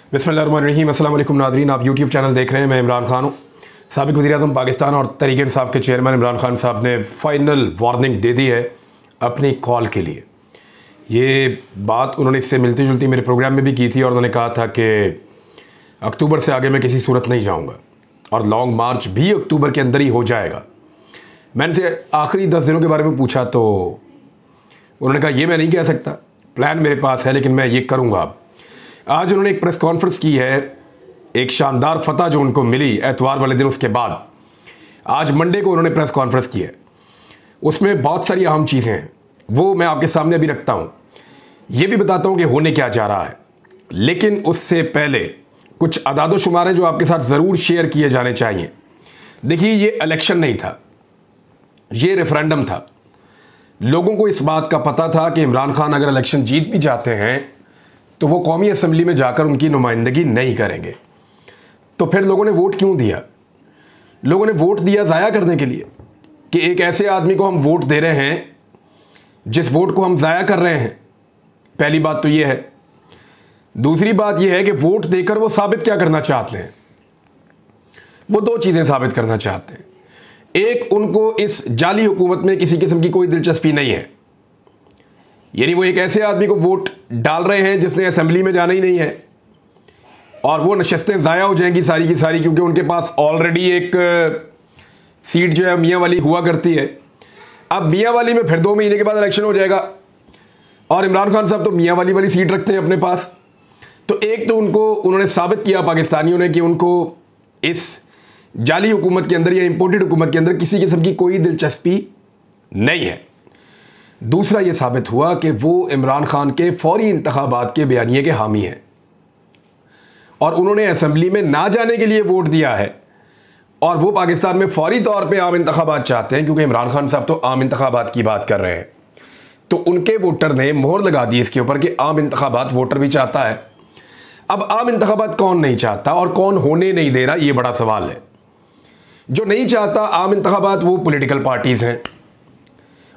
बिस्मिल्लाहिर्रहमानिर्रहीम। अस्सलाम वालेकुम नाज़रीन, आप यूट्यूब चैनल देख रहे हैं। मैं इमरान खान हूँ। साबिक़ वज़ीर-ए-आज़म पाकिस्तान और तहरीक-ए-इंसाफ़ के चेयरमैन इमरान खान साहब ने फ़ाइनल वार्निंग दे दी है अपनी कॉल के लिए। ये बात उन्होंने इससे मिलती जुलती मेरे प्रोग्राम में भी की थी और उन्होंने कहा था कि अक्टूबर से आगे मैं किसी सूरत नहीं जाऊँगा और लॉन्ग मार्च भी अक्टूबर के अंदर ही हो जाएगा। मैंने से आखिरी 10 दिनों के बारे में पूछा तो उन्होंने कहा ये मैं नहीं कह सकता, प्लान मेरे पास है लेकिन मैं ये करूँगा। अब आज उन्होंने एक प्रेस कॉन्फ्रेंस की है, एक शानदार फतह जो उनको मिली एतवार वाले दिन, उसके बाद आज मंडे को उन्होंने प्रेस कॉन्फ्रेंस की है। उसमें बहुत सारी अहम चीज़ें हैं, वो मैं आपके सामने अभी रखता हूँ। ये भी बताता हूँ कि होने क्या जा रहा है, लेकिन उससे पहले कुछ अदाद शुमार हैं जो आपके साथ ज़रूर शेयर किए जाने चाहिए। देखिए, ये इलेक्शन नहीं था, ये रेफरेंडम था। लोगों को इस बात का पता था कि इमरान खान अगर इलेक्शन जीत भी जाते हैं तो वो कौमी असम्बली में जाकर उनकी नुमाइंदगी नहीं करेंगे। तो फिर लोगों ने वोट क्यों दिया? लोगों ने वोट दिया ज़ाया करने के लिए कि एक ऐसे आदमी को हम वोट दे रहे हैं जिस वोट को हम ज़ाया कर रहे हैं। पहली बात तो ये है। दूसरी बात यह है कि वोट देकर वो साबित क्या करना चाहते हैं? वो दो चीज़ें साबित करना चाहते हैं। एक, उनको इस जाली हुकूमत में किसी किस्म की कोई दिलचस्पी नहीं है, यानी वो एक ऐसे आदमी को वोट डाल रहे हैं जिसने असेंबली में जाना ही नहीं है और वो नशस्तें ज़ाया हो जाएंगी सारी की सारी, क्योंकि उनके पास ऑलरेडी एक सीट जो है मियाँ वाली हुआ करती है। अब मियाँ वाली में फिर 2 महीने के बाद इलेक्शन हो जाएगा और इमरान खान साहब तो मियाँ वाली सीट रखते हैं अपने पास। तो एक तो उन्होंने साबित किया पाकिस्तानियों ने कि उनको इस जाली हुकूमत के अंदर या इम्पोर्टेड हुकूमत के अंदर किसी किस्म की कोई दिलचस्पी नहीं है। दूसरा ये साबित हुआ कि वो इमरान खान के फौरी इंतखाबात के बयानिए के हामी हैं और उन्होंने असेंबली में ना जाने के लिए वोट दिया है और वो पाकिस्तान में फौरी तौर पे आम इंतखाबात चाहते हैं, क्योंकि इमरान खान साहब तो आम इंतखाबात की बात कर रहे हैं। तो उनके वोटर ने मोहर लगा दी इसके ऊपर कि आम इंतखाबात वोटर भी चाहता है। अब आम इंतखाबात कौन नहीं चाहता और कौन होने नहीं दे रहा, ये बड़ा सवाल है। जो नहीं चाहता आम इंतखाबात वो पॉलिटिकल पार्टीज़ हैं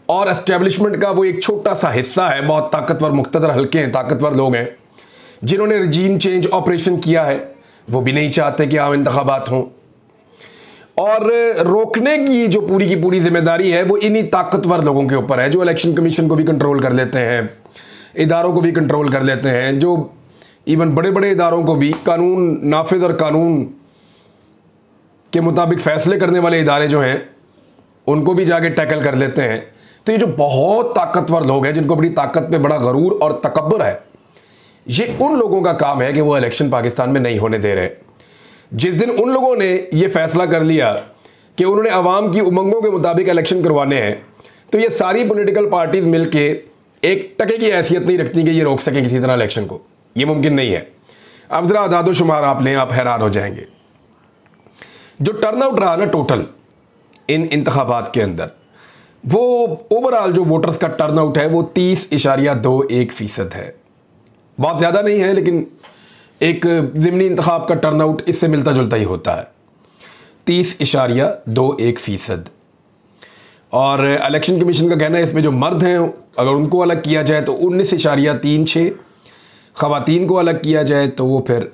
और एस्टेब्लिशमेंट का वो एक छोटा सा हिस्सा है। बहुत ताकतवर मुख्तदर हल्के हैं, ताकतवर लोग हैं जिन्होंने रजीम चेंज ऑपरेशन किया है, वो भी नहीं चाहते कि आम इंतखाबात हों। और रोकने की जो पूरी की पूरी जिम्मेदारी है वो इन्हीं ताकतवर लोगों के ऊपर है, जो इलेक्शन कमीशन को भी कंट्रोल कर लेते हैं, इदारों को भी कंट्रोल कर लेते हैं, जो इवन बड़े बड़े इदारों को भी कानून नाफिज और कानून के मुताबिक फ़ैसले करने वाले इदारे जो हैं उनको भी जाके टैकल कर लेते हैं। तो ये जो बहुत ताकतवर लोग हैं जिनको अपनी ताकत पे बड़ा गरूर और तकब्बुर है, ये उन लोगों का काम है कि वो इलेक्शन पाकिस्तान में नहीं होने दे रहे। जिस दिन उन लोगों ने ये फैसला कर लिया कि उन्होंने अवाम की उमंगों के मुताबिक इलेक्शन करवाने हैं, तो ये सारी पॉलिटिकल पार्टीज मिलके एक टके की हैसियत नहीं रखती कि ये रोक सकें किसी तरह इलेक्शन को। ये मुमकिन नहीं है। अब ज़रा अदाद शुमार आप लें, आप हैरान हो जाएंगे। जो टर्नआउट रहा ना टोटल इन इंतखाबात के अंदर, वो ओवरऑल जो वोटर्स का टर्नआउट है वो 30.21% है। बहुत ज़्यादा नहीं है, लेकिन एक ज़िमनी इंतखाब का टर्नआउट इससे मिलता जुलता ही होता है, 30.21%। और इलेक्शन कमीशन का कहना है इसमें जो मर्द हैं अगर उनको अलग किया जाए तो 19.36, ख़वातीन को अलग किया जाए तो वो फिर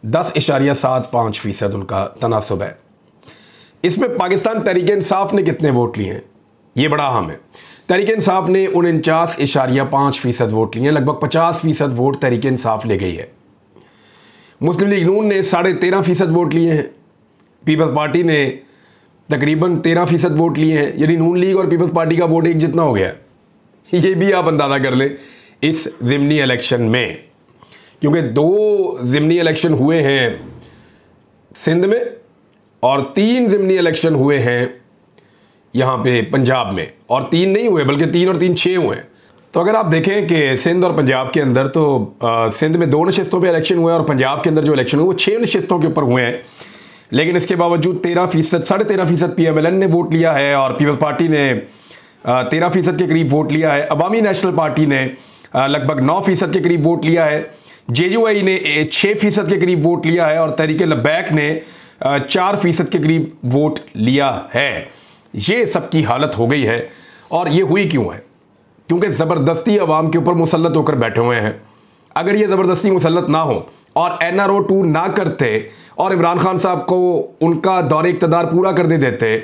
10.75% उनका तनासब है। इसमें पाकिस्तान तहरीक इंसाफ ने कितने वोट लिए हैं ये बड़ा अहम है। तहरीक इंसाफ ने 49.5% वोट लिए हैं, लगभग 50% वोट तहरीक इंसाफ ले गई है। मुस्लिम लीग नून ने 13.5% वोट लिए हैं। पीपल्स पार्टी ने तकरीबन 13% वोट लिए हैं, यानी नून लीग और पीपल्स पार्टी का वोट एक जितना हो गया। ये भी आप अंदाज़ा कर लें इस ज़िमनी इलेक्शन में, क्योंकि 2 ज़िमनी इलेक्शन हुए हैं सिंध में और 3 ज़िमनी इलेक्शन हुए हैं यहाँ पे पंजाब में, और 3 नहीं हुए बल्कि 3 और 3 6 हुए हैं। तो अगर आप देखें कि सिंध और पंजाब के अंदर तो सिंध में 2 नशिस्तों पे इलेक्शन हुए और पंजाब के अंदर जो इलेक्शन हुए वो 6 नशिस्तों के ऊपर हुए हैं, लेकिन इसके बावजूद 13.5% PMLN ने वोट लिया है और पीपल्स पार्टी ने 13% के करीब वोट लिया है। अवामी नेशनल पार्टी ने लगभग 9% के करीब वोट लिया है। JUI ने 6% के करीब वोट लिया है और तहरीक लब्बैक ने 4% के करीब वोट लिया है। ये सब की हालत हो गई है। और ये हुई क्यों है? क्योंकि ज़बरदस्ती अवाम के ऊपर मुसल्लत होकर बैठे हुए हैं। अगर ये ज़बरदस्ती मुसल्लत ना हो और NRO 2 ना करते और इमरान खान साहब को उनका दौरे इक़्तिदार पूरा कर देते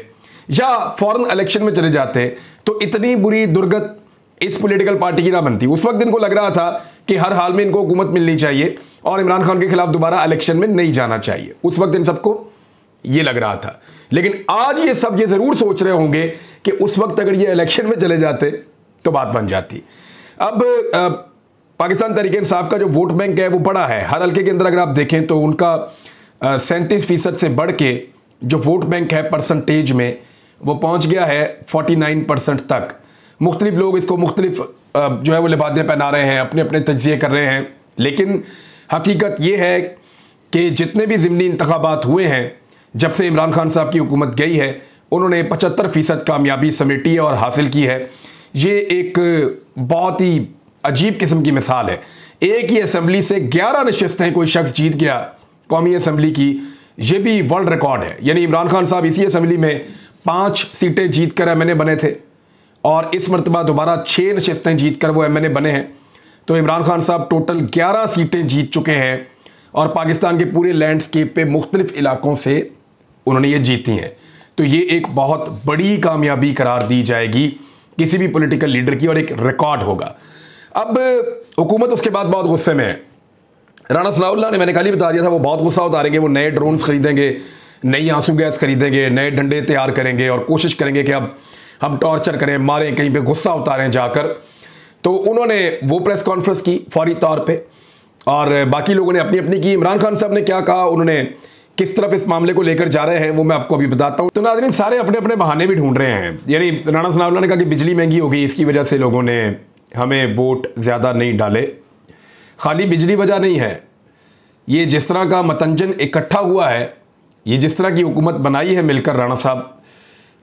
या फौरन इलेक्शन में चले जाते, तो इतनी बुरी दुर्गत इस पॉलिटिकल पार्टी की ना बनती। उस वक्त इनको लग रहा था कि हर हाल में इनको हुकूमत मिलनी चाहिए और इमरान खान के खिलाफ दोबारा इलेक्शन में नहीं जाना चाहिए। उस वक्त इन सबको ये लग रहा था। लेकिन आज ये सब ये जरूर सोच रहे होंगे कि उस वक्त अगर ये इलेक्शन में चले जाते तो बात बन जाती। अब पाकिस्तान तहरीक इंसाफ का जो वोट बैंक है वो बड़ा है। हर हल्के के अंदर अगर आप देखें तो उनका 37% से बढ़ के जो वोट बैंक है परसेंटेज में वो पहुंच गया है 49% तक। मुख्तलिफ लोग इसको मुख्तलिफ जो है वो लिबादे पहना रहे हैं, अपने अपने तज्जिए कर रहे हैं, लेकिन हकीकत ये है कि जितने भी ज़िमनी इंतखाबात हुए हैं जब से इमरान खान साहब की हुकूमत गई है, उन्होंने 75% कामयाबी समेटी है और हासिल की है। ये एक बहुत ही अजीब किस्म की मिसाल है। एक ही असम्बली से 11 नशिस्तें कोई शख्स जीत गया कौमी असम्बली की, ये भी वर्ल्ड रिकॉर्ड है। यानी इमरान खान साहब इसी असम्बली में 5 सीटें जीत कर MNA बने थे और इस मरतबा दोबारा 6 नशिस्तें जीत कर वो MNA बने हैं। तो इमरान खान साहब टोटल 11 सीटें जीत चुके हैं और पाकिस्तान के पूरे लैंडस्केप पे मुख्तलिफ इलाकों से उन्होंने ये जीती हैं। तो ये एक बहुत बड़ी कामयाबी करार दी जाएगी किसी भी पॉलिटिकल लीडर की और एक रिकॉर्ड होगा। अब हुकूमत उसके बाद बहुत गुस्से में है। राणा सनाउल्लाह ने, मैंने कल ही बता दिया था, वो बहुत गुस्सा उतारेंगे। वो नए ड्रोन्स खरीदेंगे, नई आंसू गैस खरीदेंगे, नए डंडे तैयार करेंगे और कोशिश करेंगे कि अब हम टॉर्चर करें, मारें, कहीं पे गुस्सा उतारें जाकर। तो उन्होंने वो प्रेस कॉन्फ्रेंस की फौरी तौर पे और बाकी लोगों ने अपनी अपनी की। इमरान खान साहब ने क्या कहा, उन्होंने किस तरफ इस मामले को लेकर जा रहे हैं, वो मैं आपको अभी बताता हूँ। तो नाज़रीन, सारे अपने अपने बहाने भी ढूंढ रहे हैं। यानी राणा सनाउल्लाह ने कहा कि बिजली महंगी हो गई, इसकी वजह से लोगों ने हमें वोट ज़्यादा नहीं डाले। खाली बिजली वजह नहीं है, ये जिस तरह का मतंजन इकट्ठा हुआ है, ये जिस तरह की हुकूमत बनाई है मिलकर राणा साहब,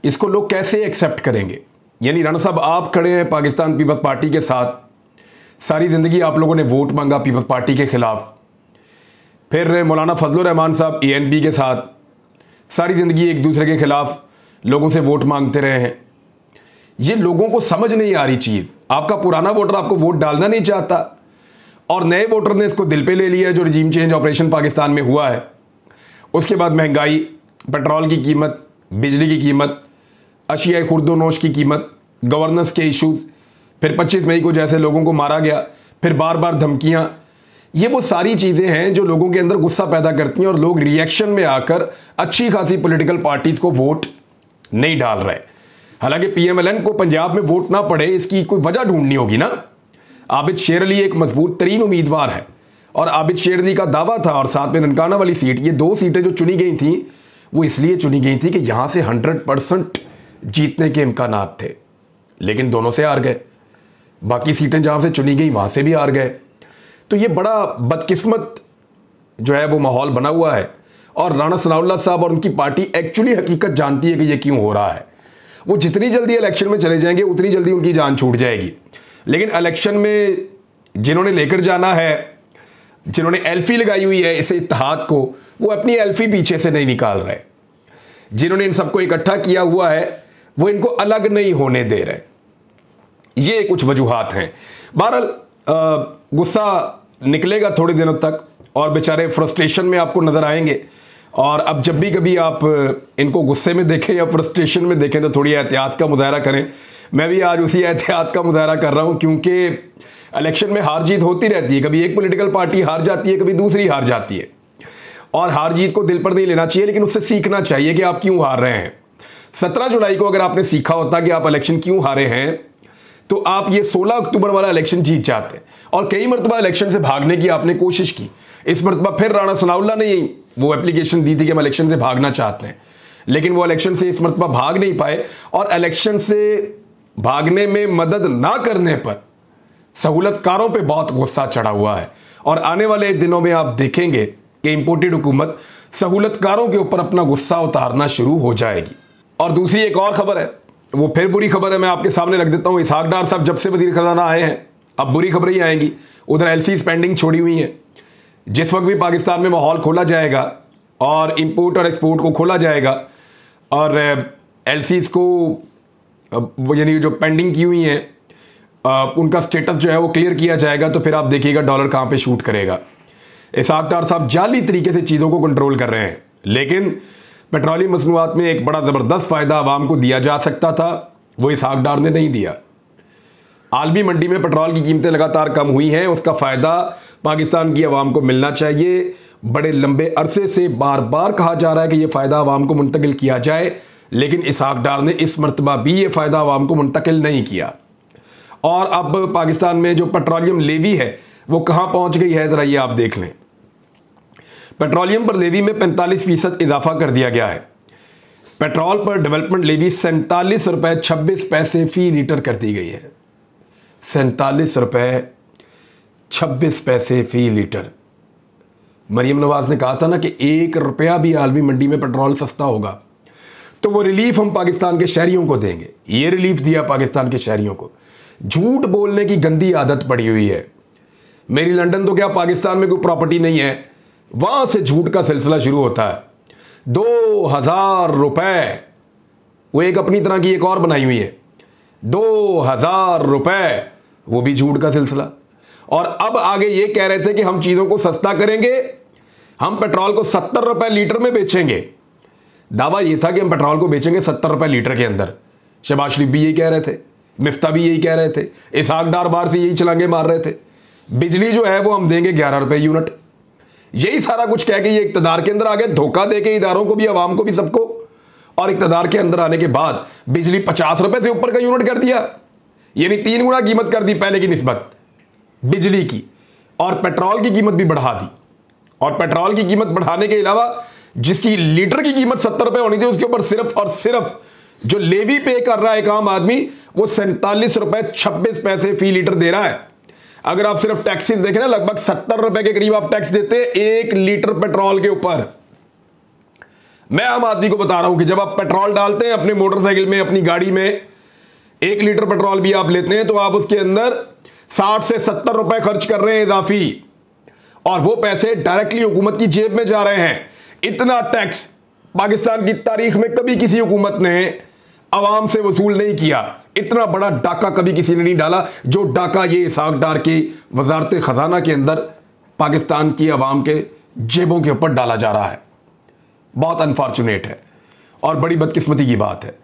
इसको लोग कैसे एक्सेप्ट करेंगे। यानी राणा साहब, आप खड़े हैं पाकिस्तान पीपल्स पार्टी के साथ, सारी ज़िंदगी आप लोगों ने वोट मांगा पीपल्स पार्टी के ख़िलाफ़। फिर मौलाना फजलुर रहमान साहब ANP के साथ सारी ज़िंदगी एक दूसरे के ख़िलाफ़ लोगों से वोट मांगते रहे हैं। ये लोगों को समझ नहीं आ रही चीज़। आपका पुराना वोटर आपको वोट डालना नहीं चाहता और नए वोटर ने इसको दिल पे ले लिया है, जो रिजीम चेंज ऑपरेशन पाकिस्तान में हुआ है। उसके बाद महंगाई, पेट्रोल की कीमत, बिजली की कीमत, अशियाए खुर्दोनोश की कीमत, गवर्नेंस के इश्यूज़, फिर 25 मई को जैसे लोगों को मारा गया, फिर बार बार धमकियाँ, ये वो सारी चीज़ें हैं जो लोगों के अंदर गुस्सा पैदा करती हैं और लोग रिएक्शन में आकर अच्छी खासी पॉलिटिकल पार्टीज़ को वोट नहीं डाल रहे। हालांकि PMLN को पंजाब में वोट ना पड़े, इसकी कोई वजह ढूंढनी होगी ना। आबिद शेर अली एक मजबूत तरीन उम्मीदवार है और आबिद शेर अली का दावा था, और साथ में ननकाना वाली सीट, ये 2 सीटें जो चुनी गई थी वो इसलिए चुनी गई थी कि यहाँ से 100% जीतने के इम्कानात थे, लेकिन दोनों से हार गए। बाकी सीटें जहाँ से चुनी गई वहाँ से भी हार गए। तो ये बड़ा बदकिस्मत जो है वो माहौल बना हुआ है और राणा सनाउल्लाह साहब और उनकी पार्टी एक्चुअली हकीकत जानती है कि ये क्यों हो रहा है। वो जितनी जल्दी इलेक्शन में चले जाएंगे उतनी जल्दी उनकी जान छूट जाएगी। लेकिन इलेक्शन में जिन्होंने लेकर जाना है, जिन्होंने एल्फी लगाई हुई है इस इत्तेहाद को, वो अपनी एल्फी पीछे से नहीं निकाल रहे। जिन्होंने इन सबको इकट्ठा किया हुआ है वो इनको अलग नहीं होने दे रहे। ये कुछ वजूहात हैं। बहरहाल गुस्सा निकलेगा थोड़े दिनों तक और बेचारे फ्रस्ट्रेशन में आपको नज़र आएंगे। और अब जब भी कभी आप इनको गुस्से में देखें या फ्रस्ट्रेशन में देखें तो थोड़ी एहतियात का मुजाहरा करें। मैं भी आज उसी एहतियात का मुजाहरा कर रहा हूं, क्योंकि इलेक्शन में हार जीत होती रहती है। कभी एक पॉलिटिकल पार्टी हार जाती है, कभी दूसरी हार जाती है, और हार जीत को दिल पर नहीं लेना चाहिए, लेकिन उससे सीखना चाहिए कि आप क्यों हार रहे हैं। 17 जुलाई को अगर आपने सीखा होता कि आप इलेक्शन क्यों हारे हैं तो आप ये 16 अक्टूबर वाला इलेक्शन जीत जाते। और कई मरतबा इलेक्शन से भागने की आपने कोशिश की। इस मरतबा फिर राणा सनाउल्लाह ने वो एप्लीकेशन दी थी कि हम इलेक्शन से भागना चाहते हैं, लेकिन वो इलेक्शन से इस मरतबा भाग नहीं पाए। और इलेक्शन से भागने में मदद ना करने पर सहूलतकारों पे बहुत गुस्सा चढ़ा हुआ है। और आने वाले दिनों में आप देखेंगे कि इंपोर्टेड हुकूमत सहूलतकारों के ऊपर अपना गुस्सा उतारना शुरू हो जाएगी। और दूसरी एक और खबर है, वो फिर बुरी खबर है, मैं आपके सामने रख देता हूँ। इसहाक डार साहब जब से वज़ीर ख़ज़ाना आए हैं अब बुरी खबरें ही आएंगी। उधर LC पेंडिंग छोड़ी हुई है। जिस वक्त भी पाकिस्तान में माहौल खोला जाएगा और इंपोर्ट और एक्सपोर्ट को खोला जाएगा और LCs को यानी जो पेंडिंग की हुई हैं उनका स्टेटस जो है वो क्लियर किया जाएगा, तो फिर आप देखिएगा डॉलर कहाँ पे शूट करेगा। इसहाक डार साहब जाली तरीके से चीज़ों को कंट्रोल कर रहे हैं, लेकिन पेट्रोलियम मसनूआत में एक बड़ा ज़बरदस्त फ़ायदा आवाम को दिया जा सकता था, वो इसहाक डार ने नहीं दिया। आलमी मंडी में पेट्रोल की कीमतें लगातार कम हुई हैं, उसका फ़ायदा पाकिस्तान की आवाम को मिलना चाहिए। बड़े लंबे अरसे से बार बार कहा जा रहा है कि यह फ़ायदा आवाम को मुंतकिल किया जाए, लेकिन इसहाक डार ने इस मरतबा भी ये फ़ायदा आवाम को मुंतकिल नहीं किया। और अब पाकिस्तान में जो पेट्रोलियम लेवी है वो कहाँ पहुँच गई है, ज़रा ये आप देख लें। पेट्रोलियम पर लेवी में 45% इजाफा कर दिया गया है। पेट्रोल पर डेवलपमेंट लेवी 47 रुपये 26 पैसे फी लीटर कर दी गई है। 47 रुपये 26 पैसे फी लीटर। मरीम नवाज ने कहा था ना कि 1 रुपया भी आलमी मंडी में पेट्रोल सस्ता होगा तो वो रिलीफ हम पाकिस्तान के शहरियों को देंगे। ये रिलीफ दिया पाकिस्तान के शहरियों को। झूठ बोलने की गंदी आदत पड़ी हुई है। मेरी लंदन तो क्या पाकिस्तान में कोई प्रॉपर्टी नहीं है, वहां से झूठ का सिलसिला शुरू होता है। 2000 रुपए, वो एक अपनी तरह की एक और बनाई हुई है, 2000 रुपए, वो भी झूठ का सिलसिला। और अब आगे ये कह रहे थे कि हम चीज़ों को सस्ता करेंगे, हम पेट्रोल को 70 रुपए लीटर में बेचेंगे। दावा ये था कि हम पेट्रोल को बेचेंगे 70 रुपए लीटर के अंदर। शहबाज शरीफ भी यही कह रहे थे, मिफ्ता भी यही कह रहे थे, इसहाक डार बार से यही छलांगे मार रहे थे। बिजली जो है वो हम देंगे 11 रुपए यूनिट। यही सारा कुछ कह के ये इक्तदार के अंदर आ गए, धोखा दे के इदारों को भी, आवाम को भी, सबको। और इक्तदार के अंदर आने के बाद बिजली 50 रुपए से ऊपर का यूनिट कर दिया, यानी 3 गुना कीमत कर दी पहले की निस्बत बिजली की। और पेट्रोल की कीमत भी बढ़ा दी। और पेट्रोल की कीमत बढ़ाने के अलावा जिसकी लीटर की कीमत 70 रुपए होनी थी, उसके ऊपर सिर्फ और सिर्फ जो लेवी पे कर रहा है एक आम आदमी, वो 47 रुपए 26 पैसे फी लीटर दे रहा है। अगर आप सिर्फ टैक्सेस देखें ना, लगभग 70 रुपए के करीब आप टैक्स देते हैं 1 लीटर पेट्रोल के ऊपर। मैं आम आदमी को बता रहा हूं कि जब आप पेट्रोल डालते हैं अपने मोटरसाइकिल में, अपनी गाड़ी में, 1 लीटर पेट्रोल भी आप लेते हैं तो आप उसके अंदर 60 से 70 रुपए खर्च कर रहे हैं इजाफी, और वो पैसे डायरेक्टली हुकूमत की जेब में जा रहे हैं। इतना टैक्स पाकिस्तान की तारीख में कभी किसी हुकूमत ने आवाम से वसूल नहीं किया। इतना बड़ा डाका कभी किसी ने नहीं डाला जो डाका ये इसहाक डार की वजारत खजाना के अंदर पाकिस्तान की आवाम के जेबों के ऊपर डाला जा रहा है। बहुत अनफॉर्चुनेट है और बड़ी बदकिस्मती की बात है।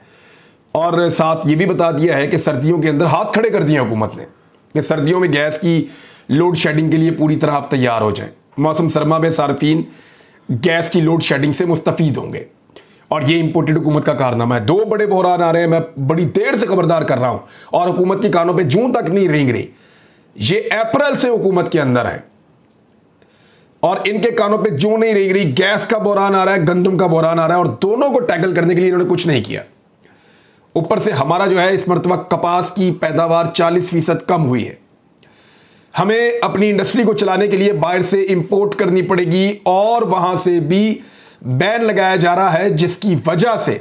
और साथ ये भी बता दिया है कि सर्दियों के अंदर हाथ खड़े कर दिए हुकूमत ने कि सर्दियों में गैस की लोड शेडिंग के लिए पूरी तरह आप तैयार हो जाएं। मौसम सरमा में सार्फिन गैस की लोड शेडिंग से मुस्तफीद होंगे, और ये इंपोर्टेड हुकूमत का कारनामा है। 2 बड़े बहरान आ रहे हैं, मैं बड़ी देर से खबरदार कर रहा हूं, और हुकूमत की कानों पे जून तक नहीं रेंग रही। ये अप्रैल से हुकूमत के अंदर है और इनके कानों पे जूं नहीं रेंग रही। गैस का बहरान आ रहा है, गंदम का बहरान आ रहा है, और दोनों को टैकल करने के लिए इन्होंने कुछ नहीं किया। ऊपर से हमारा जो है इस मरतबा कपास की पैदावार 40% कम हुई है। हमें अपनी इंडस्ट्री को चलाने के लिए बाहर से इंपोर्ट करनी पड़ेगी, और वहां से भी बैन लगाया जा रहा है, जिसकी वजह से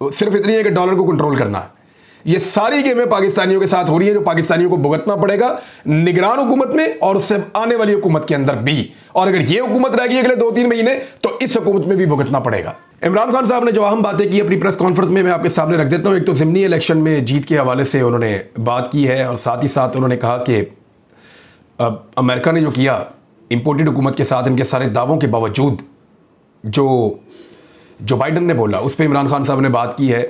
सिर्फ इतनी है कि डॉलर को कंट्रोल करना है। ये सारी गेमें पाकिस्तानियों के साथ हो रही है, जो पाकिस्तानियों को भुगतना पड़ेगा निगरान हुकूमत में और उससे आने वाली हुकूमत के अंदर भी। और अगर ये हुकूमत रहेगी अगले 2-3 महीने तो इस हुकूमत में भी भुगतना पड़ेगा। इमरान खान साहब ने जो अहम बातें की अपनी प्रेस कॉन्फ्रेंस में, मैं आपके सामने रख देता हूं। एक तो ज़िमनी इलेक्शन में जीत के हवाले से उन्होंने बात की है, और साथ ही साथ उन्होंने कहा कि अमेरिका ने जो किया इंपोर्टेड हुकूमत के साथ, इनके सारे दावों के बावजूद जो बाइडन ने बोला उस पर इमरान खान साहब ने बात की है,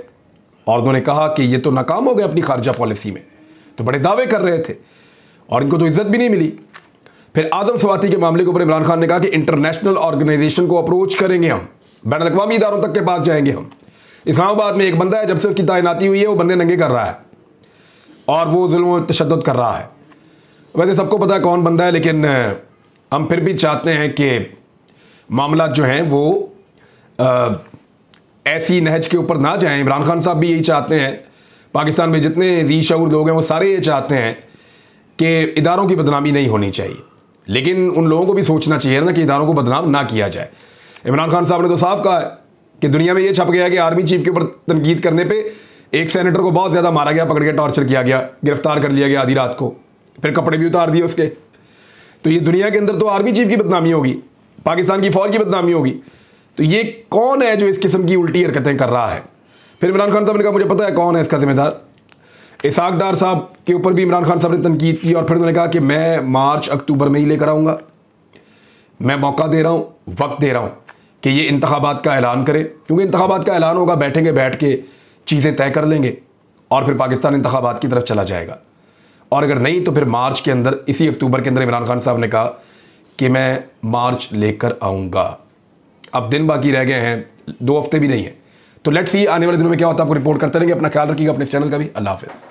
और उन्होंने कहा कि ये तो नाकाम हो गए अपनी खारजा पॉलिसी में, तो बड़े दावे कर रहे थे और इनको तो इज्जत भी नहीं मिली। फिर आदम स्वाति के मामले के ऊपर इमरान खान ने कहा कि इंटरनेशनल ऑर्गेनाइजेशन को अप्रोच करेंगे, हम बैन अवी इदारों तक के पास जाएंगे। हम इस्लामाबाद में एक बंदा है, जब से उसकी तैनाती हुई है वो बंदे नंगे कर रहा है और वो जुल्म तशद्दुद कर रहा है। वैसे सबको पता है कौन बंदा है, लेकिन हम फिर भी चाहते हैं कि मामला जो हैं वो ऐसी नहज के ऊपर ना जाएं। इमरान खान साहब भी यही चाहते हैं, पाकिस्तान में जितने ज़ी-शऊर लोग हैं वो सारे ये चाहते हैं कि इदारों की बदनामी नहीं होनी चाहिए, लेकिन उन लोगों को भी सोचना चाहिए ना कि इदारों को बदनाम ना किया जाए। इमरान खान साहब ने तो साफ कहा है कि दुनिया में ये छप गया कि आर्मी चीफ के ऊपर तनकीद करने पर एक सेनेटर को बहुत ज़्यादा मारा गया, पकड़ के टॉर्चर किया गया, गिरफ्तार कर लिया गया आधी रात को, फिर कपड़े भी उतार दिए उसके। तो ये दुनिया के अंदर तो आर्मी चीफ की बदनामी होगी, पाकिस्तान की फौज की बदनामी होगी। तो ये कौन है जो इस किस्म की उल्टी हरकतें कर रहा है? फिर इमरान खान साहब ने कहा मुझे पता है कौन है इसका जिम्मेदार। इसहाक डार साहब के ऊपर भी इमरान खान साहब ने तनकीद की, और फिर उन्होंने कहा कि मैं मार्च अक्टूबर में ही लेकर आऊँगा। मैं मौका दे रहा हूँ, वक्त दे रहा हूँ कि ये इंतखाबात का ऐलान करें, क्योंकि इंतखाबात का ऐलान होगा, बैठेंगे, बैठ के चीज़ें तय कर लेंगे और फिर पाकिस्तान इंतखाबात की तरफ चला जाएगा। और अगर नहीं तो फिर मार्च के अंदर, इसी अक्टूबर के अंदर इमरान खान साहब ने कहा कि मैं मार्च लेकर आऊँगा। अब दिन बाकी रह गए हैं, 2 हफ्ते भी नहीं है। तो लेट्स सी आने वाले दिनों में क्या होता है, आपको रिपोर्ट करते रहेंगे। अपना ख्याल रखिएगा, अपने चैनल का भी। अल्लाह हाफ़िज़।